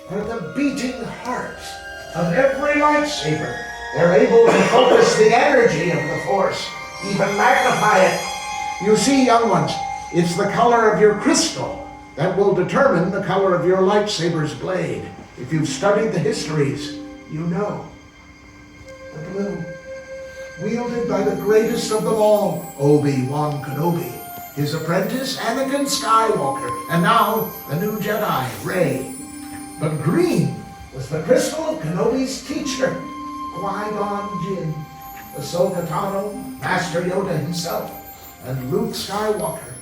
are the beating heart of every lightsaber. They're able to focus the energy of the Force, even magnify it. You see, young ones, it's the color of your crystal that will determine the color of your lightsaber's blade. If you've studied the histories, you know. The blue, wielded by the greatest of them all, Obi-Wan Kenobi, his apprentice, Anakin Skywalker, and now the new Jedi, Rey. But green was the crystal of Kenobi's teacher, Qui-Gon Jinn, Ahsoka Tano, Master Yoda himself, and Luke Skywalker.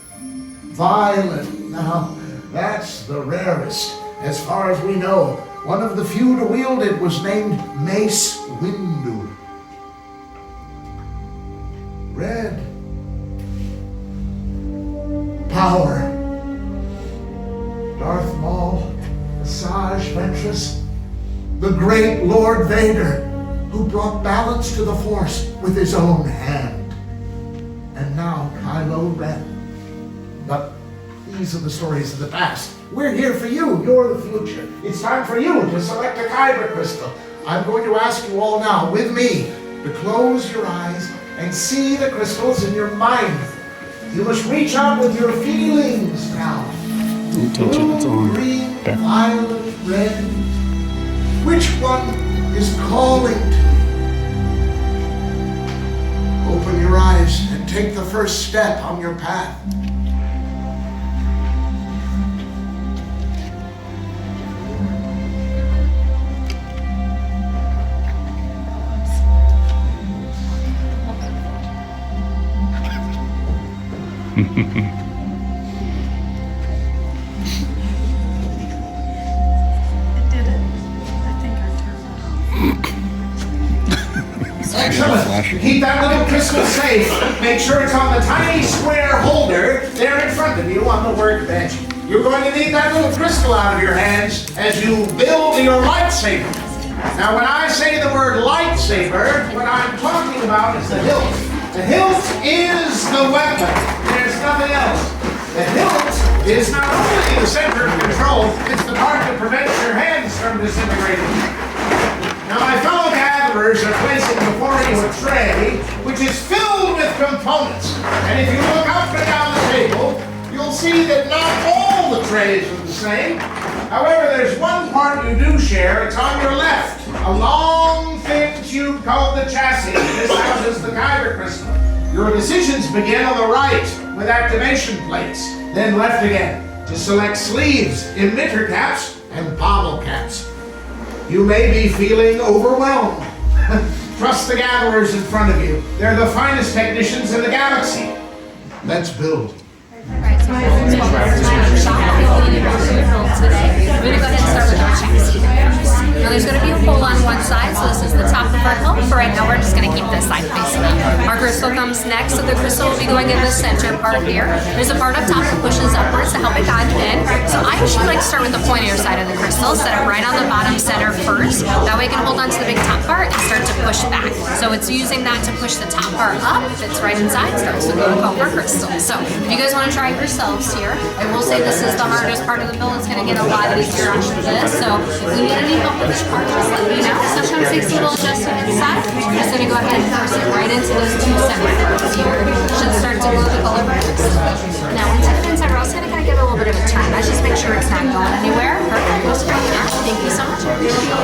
Violet, now that's the rarest. As far as we know, one of the few to wield it was named Mace Windu. Red, power. Darth Maul, Asajj Ventress, the great Lord Vader, who brought balance to the Force with his own hand. And now Kylo Ren. But these are the stories of the past. We're here for you. You're the future. It's time for you to select a kyber crystal. I'm going to ask you all now, with me, to close your eyes and see the crystals in your mind. You must reach out with your feelings now. Don't touch it, it's on. Green, There. violet, red. Which one is calling to you? Open your eyes and take the first step on your path. Excellent. Keep that little crystal safe. Make sure it's on the tiny square holder there in front of you on the workbench. You're going to need that little crystal out of your hands as you build your lightsaber. Now, when I say the word lightsaber, what I'm talking about is the hilt. The hilt is the weapon. There's nothing else. The hilt is not only the center of control, it's the part that prevents your hands from disintegrating. Now, my fellow gatherers are placing before you a tray which is filled with components. And if you look up and down the table, you'll see that not all the trays are the same. However, there's one part you do share. It's on your left. A long, thin tube called the chassis. This houses the kyber crystal. Your decisions begin on the right with activation plates, then left again to select sleeves, emitter caps, and pommel caps. You may be feeling overwhelmed. Trust the gatherers in front of you. They're the finest technicians in the galaxy. Let's build. Alright, so we're going to go ahead and start with our chassis. Now there's going to be a hole on one side, so this is the top of our hilt. For right now, we're just going to keep this side facing up. Our crystal comes next, so the crystal will be going in the center part here. There's a part up top that pushes upwards to help it guide in. So I usually like to start with the pointier side of the crystal, set it right on the bottom center first. That way I can hold on to the big top part and start to push back. So it's using that to push the top part up, fits right inside, starts to go over crystal. So if you guys want to try it yourselves here, I will say this is the hardest part of the build. It's going to get a lot easier after this. So if you need any help with this part, just let me know. Sometimes it takes a little adjustment inside. I'm just going to go ahead and force it right into those two center parts here. Should start to glow the color of crystal. Now once I get inside, we're also going to kind of give it a little bit of a turn. Let's just make sure it's not going anywhere. Perfect. Goes right there. Thank you so much. I appreciate it.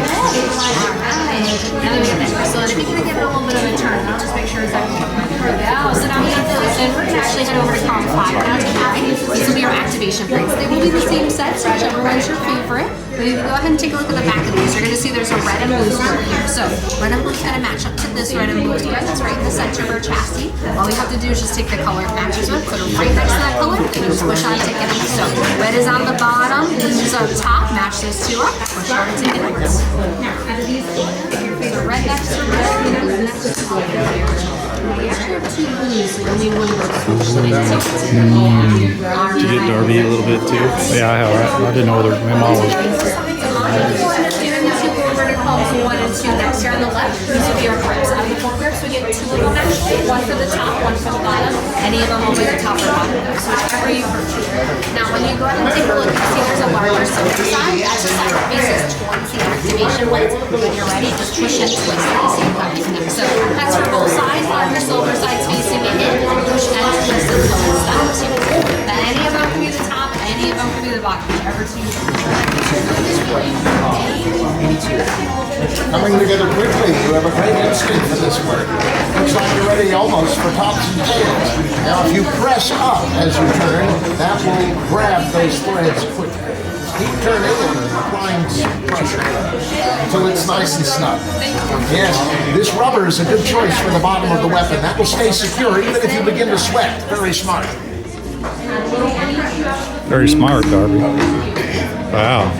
Alright. Now we get that crystal. And if you're going to give it a little bit of a turn, I'll just make sure it's not going. There we go. So now we got those in. We're going to actually head over to column 5 now to try. These will be our activation plates. They will be the same sets, whichever one's your favorite. But if you go ahead and take a look at the back of these, you're going to see there's a red and blue strip here. So red and blue is going to match up to this red and blue here. That's right in the center of our chassis. All we have to do is just take the color it matches with, put it right next to that color, and you just push on to get it. So red is on the bottom, blue is on top, match those two up, push on to get it. So red next to red, blue next to blue. We actually have two blues, so only one goes. Did you get Darby a little bit too? Yeah, I have. I didn't know whether my mom was. Columns 1 and 2 next here on the left. These will be our grips. Out of the 4 grips, we get 2 of them actually. One for the top, one for the bottom. Any of them will be the top or bottom of those, so whichever you prefer. Now, when you go ahead and take a look, you see there's a larger center side. That's the side that faces When you're ready, just push and twist at the same time. So that's for both sides. Let your silver sides facing you in. Push and twist until it stops you. Then any of them can be the top, any of them can be the bottom, whichever two you Coming together quickly. You have a great instinct for this work. Looks like you're ready almost for tops and tails. Now if you press up as you turn, that will grab those threads quickly. Keep turning and applying pressure until it's nice and snug. Yes, this rubber is a good choice for the bottom of the weapon. That will stay secure even if you begin to sweat. Very smart. Very smart, Darby. Wow.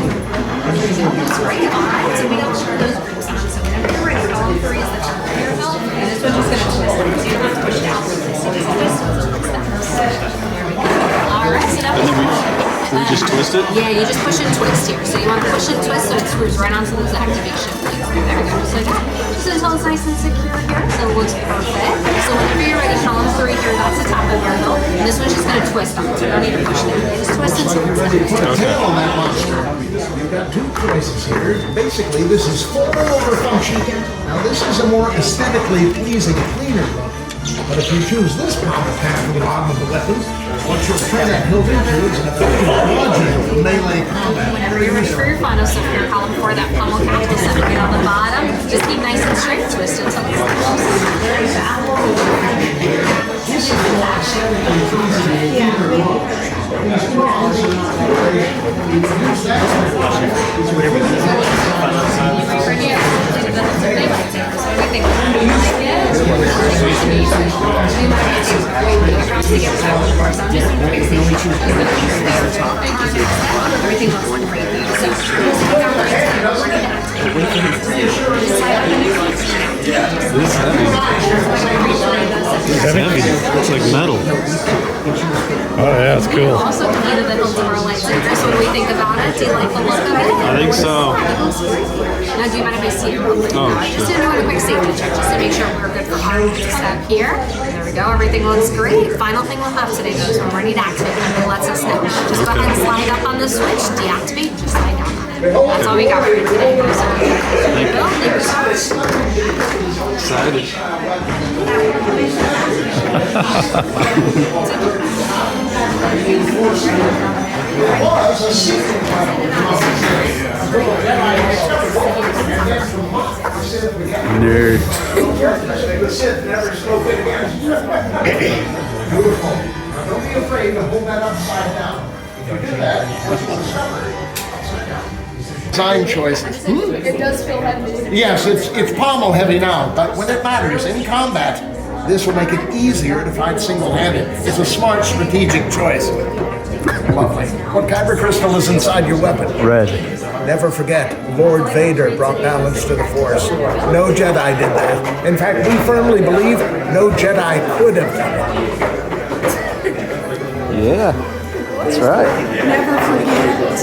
That's great. All right, so we got those grips on. So whenever you're ready, all three is the top of your belt, and this one's just going to twist it. So you don't have to push down. So this there we go. All right, so now We just twist it? yeah, you just push and twist here. So you want to push and twist so it screws right onto those activation plates. There we go, just like that. Just until it's nice and secure here, so it looks perfect. So whenever you're ready, column 3 here, that's the top of your hilt. And this one's just going to twist on, so you don't need to push down. Just twist until it's done. Tail on that monster. You've got two choices here. Basically, this is full over function. Now, this is a more aesthetically pleasing, cleaner look. But if you choose this pommel path for the bottom of the weapon, what you'll turn that hilt into is an effective bludgeon for melee combat. Whenever you're ready for your final, so for your column 4, that pommel cap will set right on the bottom. Just keep nice and straight, twist until it's done. This is more aesthetically pleasing, cleaner look. Everything looks great. This is heavy. It's heavy. It's like metal. Oh yeah, it's cool. Also, key to the hilt of our lightsabers. What do we think about it? Do you like the look of it? I think so. Now, do you mind if I see it real quick? Oh, Just sure. to do a quick safety check, just to make sure we're good for our step here. There we go. Everything looks great. Final thing we'll have today, though, is when we're ready to activate it. It lets us know. Just go ahead and slide up on the switch, deactivate, just slide down on it. That's all we got for you today. So, there you go. Thank you so much. Excited. Was a secret Nerd. The Sith never spoke it again. Beautiful. Now don't be afraid to hold that upside down. If you do that, it's upside down. Design choices. It does feel heavy. Yes, it's pommel heavy now, but when it matters in combat, this will make it easier to fight single-handed. It's a smart strategic choice. Lovely. What kyber crystal is inside your weapon? Red. Never forget, Lord Vader brought balance to the Force. No Jedi did that. In fact, we firmly believe no Jedi could have done it. Yeah, that's right.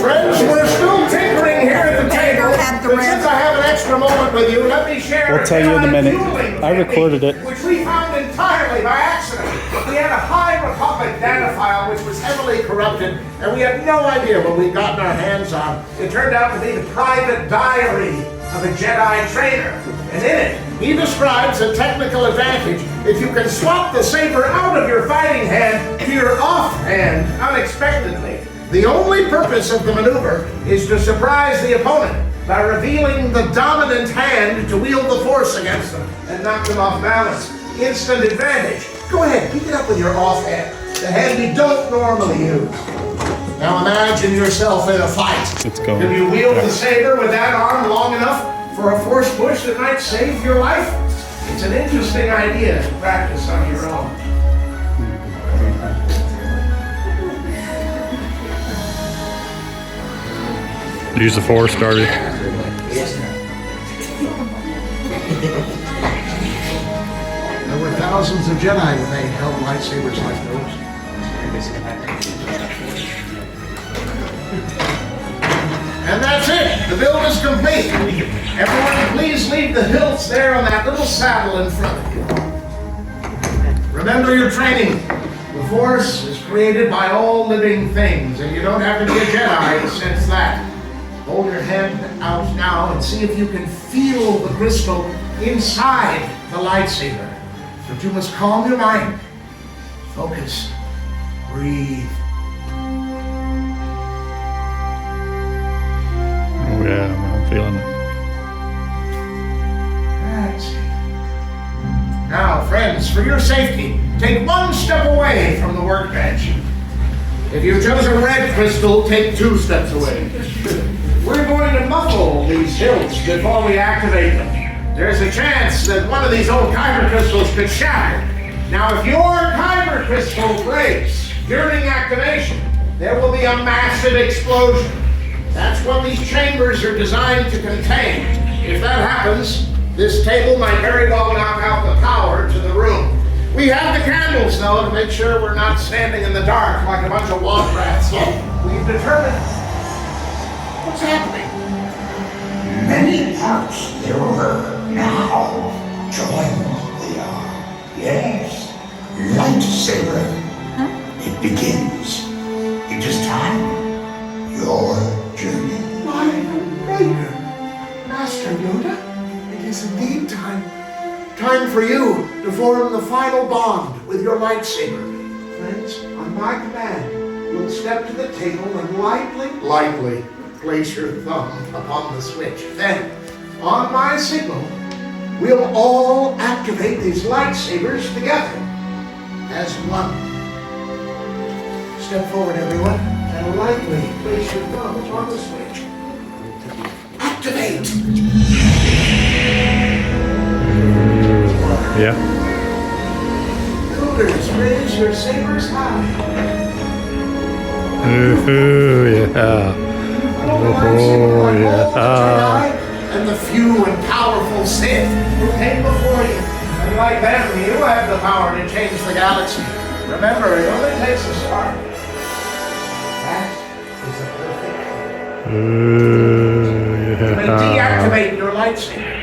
Friends, we're still tinkering here at the table. But since I have an extra moment with you, let me share We'll tell you in a minute. fueling I recorded it. which we found entirely by accident. We had a High Republic data file which was heavily corrupted, and we had no idea what we'd gotten our hands on. It turned out to be the private diary of a Jedi trainer. And in it, he describes a technical advantage if you can swap the saber out of your fighting hand to your offhand unexpectedly. The only purpose of the maneuver is to surprise the opponent by revealing the dominant hand to wield the force against them and knock them off balance. Instant advantage. Go ahead, pick it up with your offhand, the hand you don't normally use. Now imagine yourself in a fight. It's going. Can you wield the saber with that arm long enough for a force push that might save your life? It's an interesting idea to practice on your own. Use the force, Darby. There were thousands of Jedi when they held lightsabers like those. And that's it. The build is complete. Everyone, please leave the hilts there on that little saddle in front of you. Remember your training. The Force is created by all living things, and you don't have to be a Jedi to sense that. Hold your hand out now and see if you can feel the crystal inside the lightsaber. But you must calm your mind. Focus. Breathe. Oh yeah, I'm feeling it. That's it. Now, friends, for your safety, take one step away from the workbench. If you chose a red crystal, take 2 steps away. We're going to muffle these hilts before we activate them. There's a chance that one of these old kyber crystals could shatter. Now, if your kyber crystal breaks during activation, there will be a massive explosion. That's what these chambers are designed to contain. If that happens, this table might very well knock out the power to the room. We have the candles, though, to make sure we're not standing in the dark like a bunch of womp rats. We've determined what's happening. Many parts thereof now join the arm. Yes, lightsaber. It begins. It is time. Your journey. My maker, Master Yoda, it is indeed time. Time for you to form the final bond with your lightsaber. Friends, on my command, you'll step to the table and lightly place your thumb upon the switch. Then, on my signal, we'll all activate these lightsabers together as one. Step forward, everyone, and lightly place your thumb upon the switch. Activate! Yeah. Wielders, raise your sabers high. Ooh, yeah. Oh, yeah. And the few and powerful Sith who came before you. And like them, you have the power to change the galaxy. Remember, it only takes a spark. That is a perfect thing. Ooh, And yeah. deactivate your lightsaber.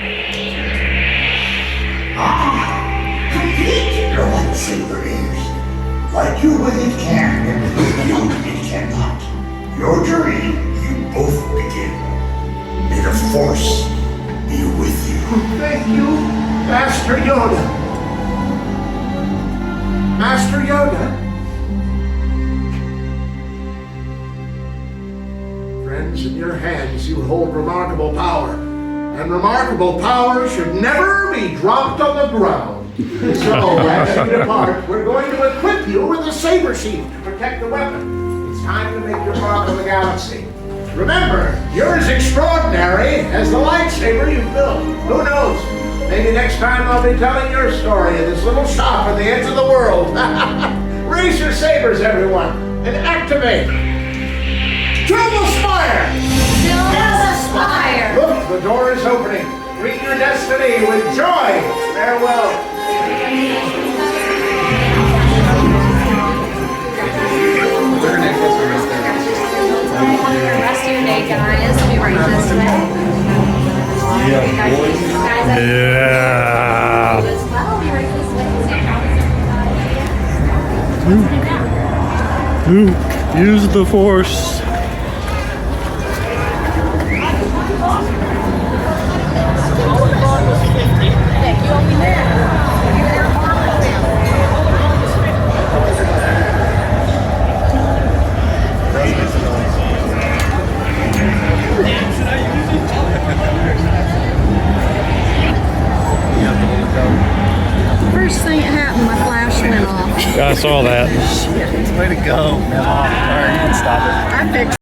Complete your lightsaber is. Like you when it can, and with you it cannot. Your journey, you both begin. May the Force be with you. Thank you, Master Yoda. Master Yoda? Friends, in your hands you hold remarkable power. And remarkable power should never be dropped on the ground. So, as we depart, we're going to equip you with a saber sheath to protect the weapon. It's time to make your mark on the galaxy. Remember, you're as extraordinary as the lightsaber you've built. Who knows? Maybe next time I'll be telling your story in this little shop at the edge of the world. Raise your sabers, everyone, and activate. To the spire! Look, the door is opening. Greet your destiny with joy. Farewell. Rest of your day, guys. Let me write this way. Yeah. As well, we write this way. Luke, use the Force. First thing that happened, my flash went off. I saw that. Way to go. No, all right, you can stop it. I fixed